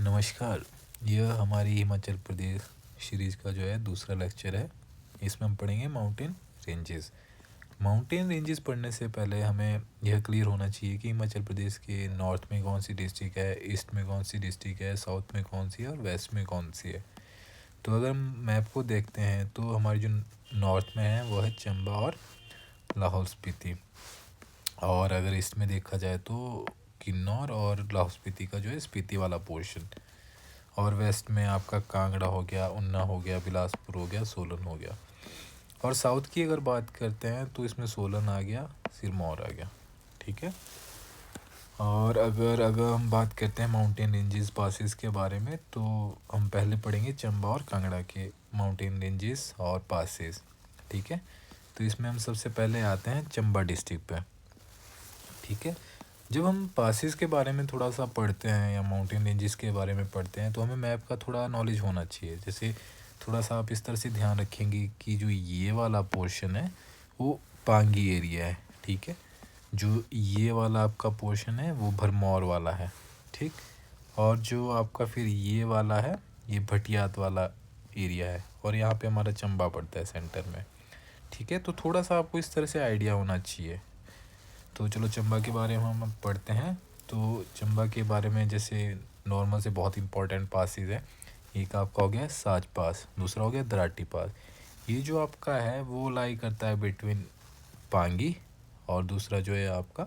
नमस्कार। यह हमारी हिमाचल प्रदेश सीरीज़ का जो है दूसरा लेक्चर है। इसमें हम पढ़ेंगे माउंटेन रेंजेस। माउंटेन रेंजेस पढ़ने से पहले हमें यह क्लियर होना चाहिए कि हिमाचल प्रदेश के नॉर्थ में कौन सी डिस्ट्रिक्ट है, ईस्ट में कौन सी डिस्ट्रिक्ट है, साउथ में कौन सी है और वेस्ट में कौन सी है। तो अगर हम मैप को देखते हैं तो हमारी जो नॉर्थ में है वो है चंबा और लाहौल स्पीति, और अगर ईस्ट में देखा जाए तो किन्नौर और लाहौल स्पीति का जो है स्पीति वाला पोर्शन, और वेस्ट में आपका कांगड़ा हो गया, उन्ना हो गया, बिलासपुर हो गया, सोलन हो गया। और साउथ की अगर बात करते हैं तो इसमें सोलन आ गया, सिरमौर आ गया। ठीक है। और अगर अगर हम बात करते हैं माउंटेन रेंजेस पासेस के बारे में, तो हम पहले पढ़ेंगे चंबा और कांगड़ा के माउंटेन रेंजेस और पासेस। ठीक है। तो इसमें हम सबसे पहले आते हैं चंबा डिस्ट्रिक्ट पे। ठीक है। जब हम पासेस के बारे में थोड़ा सा पढ़ते हैं या माउंटेन रेंजेस के बारे में पढ़ते हैं तो हमें मैप का थोड़ा नॉलेज होना चाहिए। जैसे थोड़ा सा आप इस तरह से ध्यान रखेंगे कि जो ये वाला पोर्शन है वो पांगी एरिया है। ठीक है। जो ये वाला आपका पोर्शन है वो भरमौर वाला है। ठीक। और जो आपका फिर ये वाला है ये भटियात वाला एरिया है, और यहाँ पे हमारा चंबा पड़ता है सेंटर में। ठीक है। तो थोड़ा सा आपको इस तरह से आइडिया होना चाहिए। तो चलो चंबा के बारे में हम पढ़ते हैं। तो चंबा के बारे में जैसे नॉर्मल से बहुत इंपॉर्टेंट पासेस है। एक आपका हो गया साच पास, दूसरा हो गया दराटी पास। ये जो आपका है वो लाई करता है बिटवीन पांगी और दूसरा जो है आपका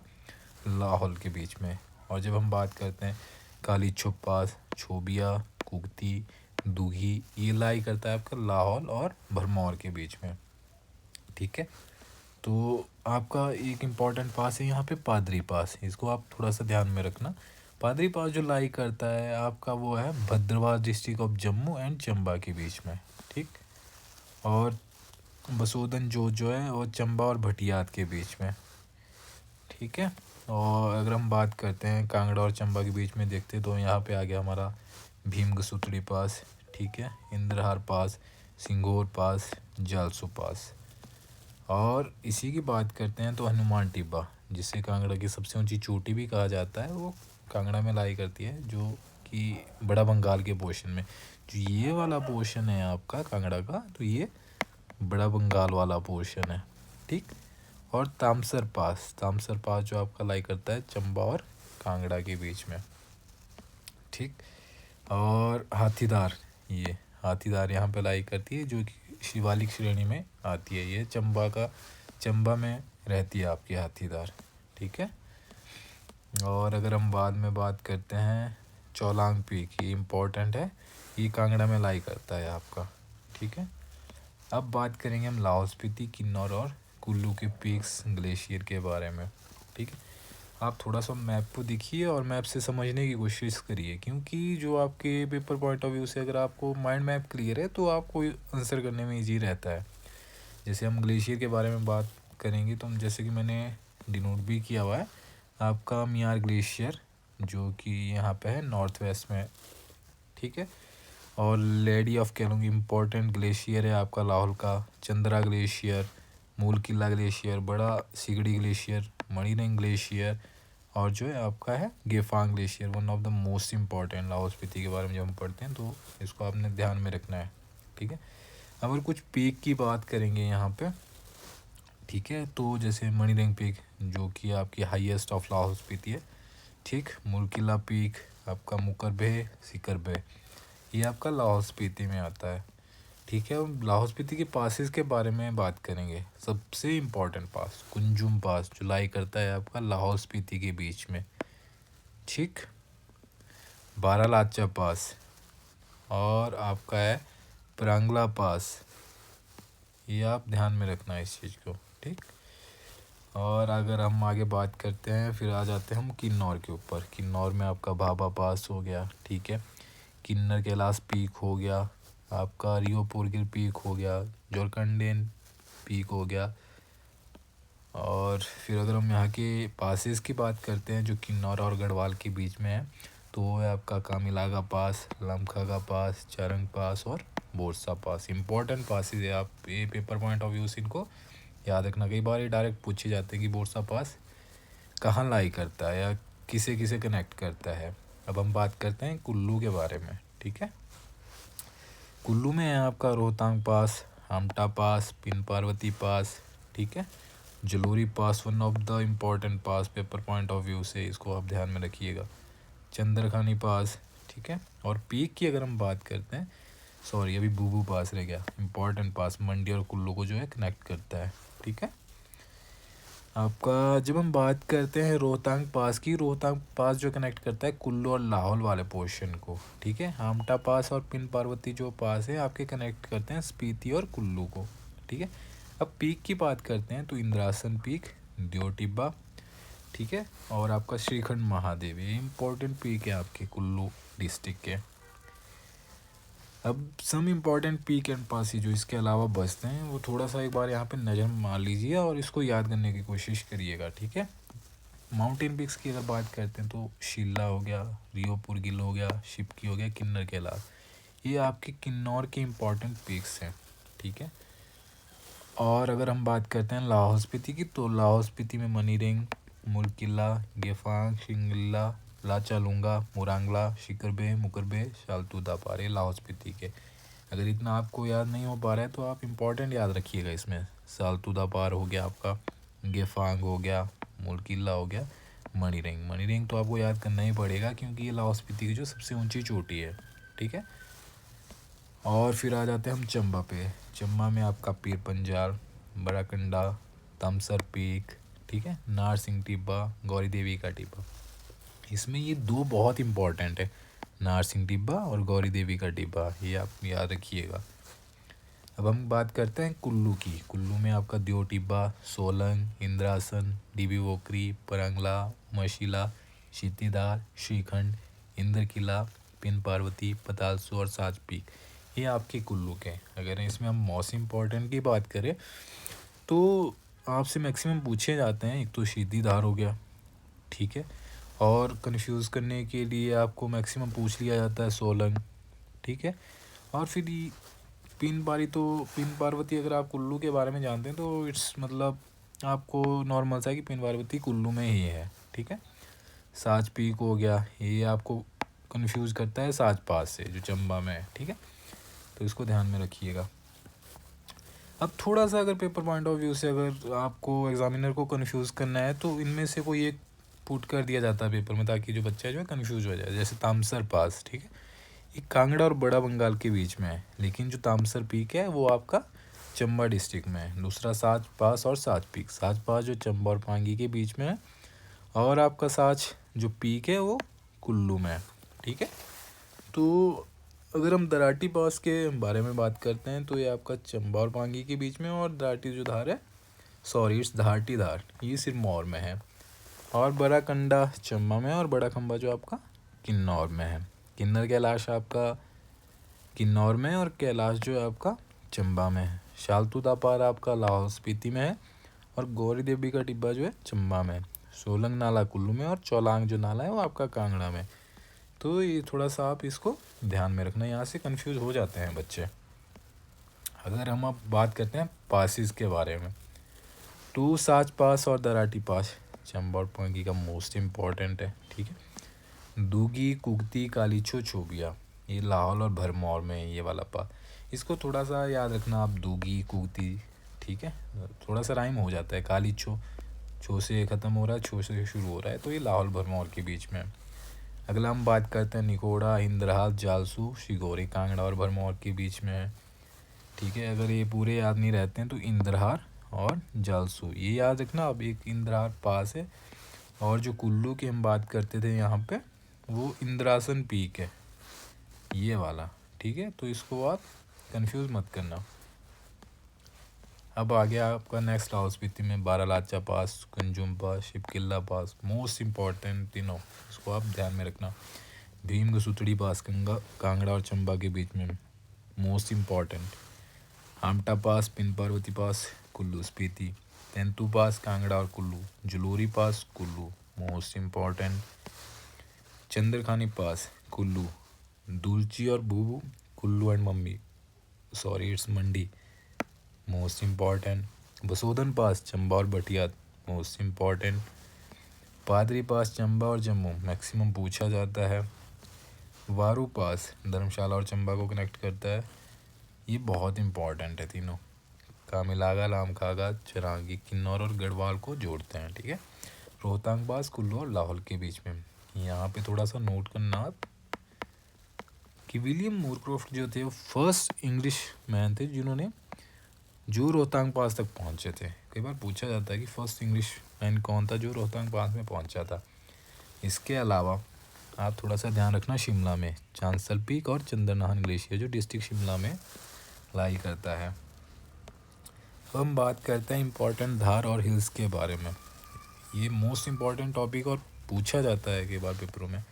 लाहौल के बीच में। और जब हम बात करते हैं काली छुप पास, छोबिया, कुगती, दूघी, ये लाई करता है आपका लाहौल और भरमौर के बीच में। ठीक है। तो आपका एक इम्पॉर्टेंट पास है यहाँ पे पादरी पास, इसको आप थोड़ा सा ध्यान में रखना। पादरी पास जो लाई करता है आपका वो है Bhaderwah district of Jammu and Chamba के बीच में। ठीक। और बसोदन जो है वो चंबा और भटियात के बीच में। ठीक है। और अगर हम बात करते हैं कांगड़ा और चंबा के बीच में देखते तो यहाँ पे आ गया हमारा भीमगसुतड़ी पास। ठीक है। इंद्रहार पास, सिंगोर पास, जालसू पास। और इसी की बात करते हैं तो हनुमान टिब्बा, जिसे कांगड़ा की सबसे ऊंची चोटी भी कहा जाता है, वो कांगड़ा में लाई करती है, जो कि बड़ा बंगाल के पोर्शन में। जो ये वाला पोर्शन है आपका कांगड़ा का, तो ये बड़ा बंगाल वाला पोर्शन है। ठीक। और तामसर पास जो आपका लाई करता है चंबा और कांगड़ा के बीच में। ठीक। और हाथीदार यहाँ पे लाई करती है, जो कि शिवालिक श्रेणी में आती है। ये चंबा में रहती है आपकी हाथीदार। ठीक है। और अगर हम बाद में बात करते हैं चौलांग पीक, ये इम्पोर्टेंट है, ये कांगड़ा में लाई करता है आपका। ठीक है। अब बात करेंगे हम लाहौल स्पीति, किन्नौर और कुल्लू के पीक्स ग्लेशियर के बारे में। ठीक है। आप थोड़ा सा मैप को देखिए और मैप से समझने की कोशिश करिए, क्योंकि जो आपके पेपर पॉइंट ऑफ व्यू से अगर आपको माइंड मैप क्लियर है तो आपको आंसर करने में इजी रहता है। जैसे हम ग्लेशियर के बारे में बात करेंगे तो हम जैसे कि मैंने डिनोट भी किया हुआ है आपका मियार ग्लेशियर, जो कि यहाँ पे है नॉर्थ वेस्ट में। ठीक है। और lady of Kelong important glacier है आपका लाहौल का। चंद्रा ग्लेशियर, मूल किला ग्लेशियर, बड़ा सिगड़ी ग्लेशियर, मणिरंग ग्लेशियर, और जो है आपका है Gephang glacier, one of the most important Lahaul Spiti के बारे में जब हम पढ़ते हैं तो इसको आपने ध्यान में रखना है। ठीक है। अगर कुछ पीक की बात करेंगे यहाँ पे, ठीक है, तो जैसे मणिरंग पीक जो कि आपकी हाईएस्ट ऑफ लाहौल स्पीति है। ठीक। मुलकिला पीक आपका मुकरबे सिकरबे, ये आपका लाहौल स्पीति में आता है। ठीक है। हम लाहौल स्पीति के पासेस के बारे में बात करेंगे। सबसे इम्पोर्टेंट पास कुंजुम पास, जो लाई करता है आपका लाहौल स्पीति के बीच में। ठीक। बारालाचा पास, और आपका है प्रांगला पास, ये आप ध्यान में रखना है इस चीज़ को। ठीक। और अगर हम आगे बात करते हैं फिर आ जाते हैं हम किन्नौर के ऊपर। किन्नौर में आपका भाभा पास हो गया। ठीक है। किन्नर कैलाश पीक हो गया, आपका रियोपुरगिर पीक हो गया, जोरकंडेन पीक हो गया। और फिर अगर हम यहाँ के पासेस की बात करते हैं जो किन्नौर और गढ़वाल के बीच में है, तो वो है आपका कामिलागा पास, लमखागा पास, चारंग पास और बोरसा पास। इंपॉर्टेंट पासेस है, आप ये पेपर पॉइंट ऑफ व्यू से इनको याद रखना। कई बार ये डायरेक्ट पूछे जाते हैं कि बोरसा पास कहाँ लाई करता है या किसे किसे कनेक्ट करता है। अब हम बात करते हैं कुल्लू के बारे में, ठीक है। कुल्लू में है आपका Rohtang pass, Hamta pass, Pin Parvati pass, ठीक है। Jalori pass one of the important pass paper point of view से, इसको आप ध्यान में रखिएगा। चंद्रखानी पास, ठीक है। और पीक की अगर हम बात करते हैं, सॉरी अभी बूबू पास रह गया, इम्पॉर्टेंट पास मंडी और कुल्लू को जो है कनेक्ट करता है, ठीक है। आपका जब हम बात करते हैं रोहतांग पास की, रोहतांग पास जो कनेक्ट करता है कुल्लू और लाहौल वाले पोर्शन को, ठीक है। हामटा पास और पिन पार्वती जो पास है आपके कनेक्ट करते हैं स्पीति और कुल्लू को, ठीक है। अब पीक की बात करते हैं तो इंद्रासन पीक, दियो टिब्बा, ठीक है। और आपका श्रीखंड महादेव, ये इंपॉर्टेंट पीक है आपके कुल्लू डिस्ट्रिक्ट के। अब सम इम्पॉर्टेंट पीक एंड पास जो इसके अलावा बचते हैं वो थोड़ा सा एक बार यहाँ पे नज़र मार लीजिए और इसको याद करने की कोशिश करिएगा, ठीक है। माउंटेन पीक्स की अगर बात करते हैं तो शिल्ला हो गया, रियोपुर गिल हो गया, शिपकी हो गया, किन्नर कैलाश, ये आपके किन्नौर के इम्पॉर्टेंट पीक्स हैं, ठीक है। और अगर हम बात करते हैं लाहौल स्पीति की, तो लाहौल स्पीति में मनीरिंग, मुलकिला, गेफांग, शिंगला, लाचालूंगा, मुरांगला, शिकरबे, मुकरबे, शालतू दापारे लाहौल स्पीति के। अगर इतना आपको याद नहीं हो पा रहा है तो आप इम्पोर्टेंट याद रखिएगा इसमें। सालतू दापार हो गया आपका, गेफांग हो गया, मुलकिला हो गया, मणिरिंग। मणिरिंग तो आपको याद करना ही पड़ेगा क्योंकि ये लाहौल स्पीति की जो सबसे ऊंची चोटी है, ठीक है। और फिर आ जाते हैं हम चंबा पे। चंबा में आपका पीर पंजाल, बड़ाकंडा, तमसर पीक, ठीक है, नार सिंह टिब्बा, गौरी देवी का टिब्बा। इसमें ये दो बहुत इंपॉर्टेंट है, नार सिंह टिब्बा और गौरी देवी का टिब्बा, ये आप याद रखिएगा। अब हम बात करते हैं कुल्लू की। कुल्लू में आपका दियो टिब्बा, सोलंग, इंद्रासन, डीबी वोकरी, परंगला, मशीला, शीतीदार, श्रीखंड, इंद्र किला, पिन पार्वती, पतालसू और साज पीक, ये आपके कुल्लू के। अगर इसमें हम मोस्ट इम्पॉर्टेंट की बात करें तो आपसे मैक्सिमम पूछे जाते हैं, एक तो शीतीदार हो गया, ठीक है। और कंफ्यूज करने के लिए आपको मैक्सिमम पूछ लिया जाता है सोलंग, ठीक है। और फिर पिन पार्वती अगर आप कुल्लू के बारे में जानते हैं तो इट्स मतलब आपको नॉर्मल सा है कि पिन पार्वती कुल्लू में ही है, ठीक है। साज पीक हो गया, ये आपको कंफ्यूज करता है साज पास से जो चंबा में है, ठीक है। तो इसको ध्यान में रखिएगा। अब थोड़ा सा अगर पेपर पॉइंट ऑफ व्यू से अगर आपको एग्जामिनर को कंफ्यूज करना है तो इनमें से कोई एक पुट कर दिया जाता है पेपर में ताकि जो बच्चा जो है कंफ्यूज हो जाए। जैसे तामसर पास, ठीक है, ये कांगड़ा और बड़ा बंगाल के बीच में है, लेकिन जो तामसर पीक है वो आपका चंबा डिस्ट्रिक्ट में है। दूसरा साज पास और साज पीक, साज पास जो चंबा और पांगी के बीच में है, और आपका साज जो पीक है वो कुल्लू में है, ठीक है। तो अगर हम दराटी पास के बारे में बात करते हैं तो ये आपका चंबा और पांगी के बीच में, और दराटी जो धार है, सॉरी इट्स धारटी धार, ये सिरमौर में है। और बड़ा कंडा चंबा में, और बड़ा खंबा जो आपका किन्नौर में है। किन्नर कैलाश आपका किन्नौर में, और कैलाश जो है आपका चंबा में है। शालतू दापार आपका लाहौल स्पीति में है, और गौरी देवी का टिब्बा जो है चंबा में। सोलंग नाला कुल्लू में, और चौलांग जो नाला है वो आपका कांगड़ा में। तो ये थोड़ा सा आप इसको ध्यान में रखना, यहाँ से कंफ्यूज हो जाते हैं बच्चे। अगर हम अब बात करते हैं पासिस के बारे में, तो साज पास और दराटी पास चंबा और पांगी का मोस्ट इम्पॉर्टेंट है, ठीक है। दूगी, कुगती, कालीछो, छोबिया, ये लाहौल और भरमौर में है ये वाला पास। इसको थोड़ा सा याद रखना आप, दूगी, कुगती, ठीक है, थोड़ा सा राइम हो जाता है। कालीछो, छो से ख़त्म हो रहा है, छो से शुरू हो रहा है, तो ये लाहौल भरमौर के बीच में है। अगला हम बात करते हैं निकोड़ा, इंद्रहाल, जालसू, शिगोरी, कांगड़ा और भरमौर के बीच में है, ठीक है। अगर ये पूरे याद नहीं रहते हैं तो इंद्रहार और जालसू ये याद रखना। अब एक इंद्रहार पास है, और जो कुल्लू की हम बात करते थे यहाँ पे वो इंद्रासन पीक है, ये वाला, ठीक है। तो इसको आप कंफ्यूज मत करना। अब आ गया आपका नेक्स्ट लाहौल स्पीति में बारालाचा पास, कंजुम पास, शिपकिल्ला पास, मोस्ट इम्पॉर्टेंट तीनों, इसको आप ध्यान में रखना। भीम गसुतड़ी पास कांगड़ा और चंबा के बीच में, most important. Hamta pass, Pin Parvati pass, Kullu Spiti. Tentu pass Kangra और Kullu, Jalori pass Kullu, most important. Chandrakhani pass Kullu, Dulchi और Bhubu Kullu and mummy, sorry it's Mandi, most important. Basodan pass Chamba और बटियाद, मोस्ट इम्पॉर्टेंट। पादरी पास चंबा और जम्मू मैक्सिमम पूछा जाता है। वारू पास धर्मशाला और चंबा को कनेक्ट करता है, ये बहुत इंपॉर्टेंट है तीनों। कामिलागा, लामखागा, चिरांगी, किन्नौर और गढ़वाल को जोड़ते हैं, ठीक है। रोहतांग पास कुल्लू और लाहौल के बीच में। यहाँ पे थोड़ा सा नोट करना आप कि विलियम मोरक्राफ्ट जो थे वो फर्स्ट इंग्लिश मैन थे जिन्होंने जो रोहतांग पास तक पहुँचे थे। कई बार पूछा जाता है कि फर्स्ट इंग्लिश मैन कौन था जो रोहतांग पास में पहुँचा था। इसके अलावा आप थोड़ा सा ध्यान रखना, शिमला में चांसल पीक और चंद्रनाहन ग्लेशियर जो डिस्ट्रिक्ट शिमला में लाई करता है। अब हम बात करते हैं इम्पोर्टेंट धार और हिल्स के बारे में। ये मोस्ट इम्पॉर्टेंट टॉपिक और पूछा जाता है कई बार पेपरों में।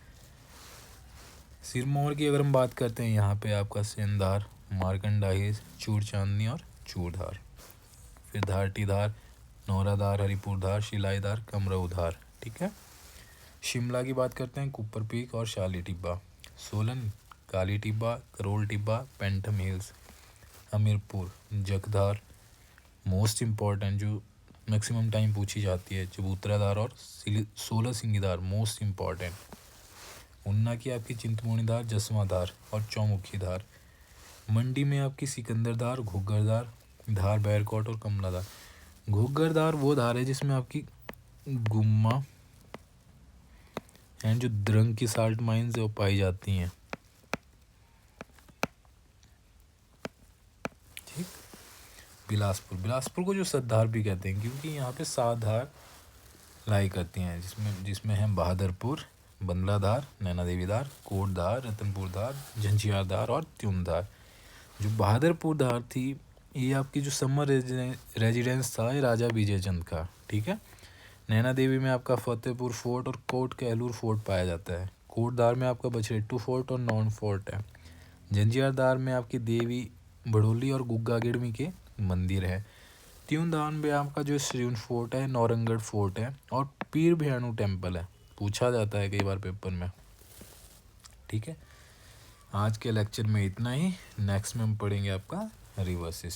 सिरमौर की अगर हम बात करते हैं, यहाँ पे आपका सेंधार, मारकंडा हिल्स, चूड़ चांदनी और चूड़धार। फिर धारटी धार, नौराधार, हरिपुर धार, शिलाई धार, कमरऊ धार, ठीक है। शिमला की बात करते हैं, कुपर पीक और शाली टिब्बा। सोलन, काली टिब्बा, करोल टिब्बा, पेंटम hills. Hamirpur, Jagdhar, most important जो मैक्सिमम टाइम पूछी जाती है, चबूतराधार और 16 सिंगीधार, मोस्ट इम्पॉर्टेंट। उन्ना की आपकी चिंतमोनी धार, जसवां धार और चौमुखी धार। मंडी में आपकी सिकंदर धार, घुग्गर धार, धार बैरकोट और कमला धार। घुग्गर धार वो धार है जिसमें आपकी गुम्मा एंड जो द्रंग की साल्ट माइंस है वो पाई जाती हैं, ठीक। बिलासपुर, बिलासपुर को जो सतधार भी कहते हैं क्योंकि यहाँ पे 7 धार लाई करती हैं, जिसमें है बहादुरपुर, बंदला धार, नैना देवी धार, कोट धार, रतनपुर धार, झंझियार धार और त्यून धार। जो बहादुरपुर धार थी ये आपकी जो समर रेजिडेंस था ये राजा विजय चंद का, ठीक है। नैना देवी में आपका फतेहपुर फोर्ट और कोट कहलूर फोर्ट पाया जाता है। कोट धार में आपका बछरेट्टू फोर्ट और नॉन फोर्ट है। झंझियार धार में आपकी देवी बड़ोली और गुग्गा गिड़मी के मंदिर है। त्यून धार में आपका जो श्रीवन फोर्ट है, नौरंगढ़ फोर्ट है और पीर भयानू टेम्पल है, पूछा जाता है कई बार पेपर में, ठीक है। आज के लेक्चर में इतना ही। नेक्स्ट में हम पढ़ेंगे आपका रिवर सिस्टम।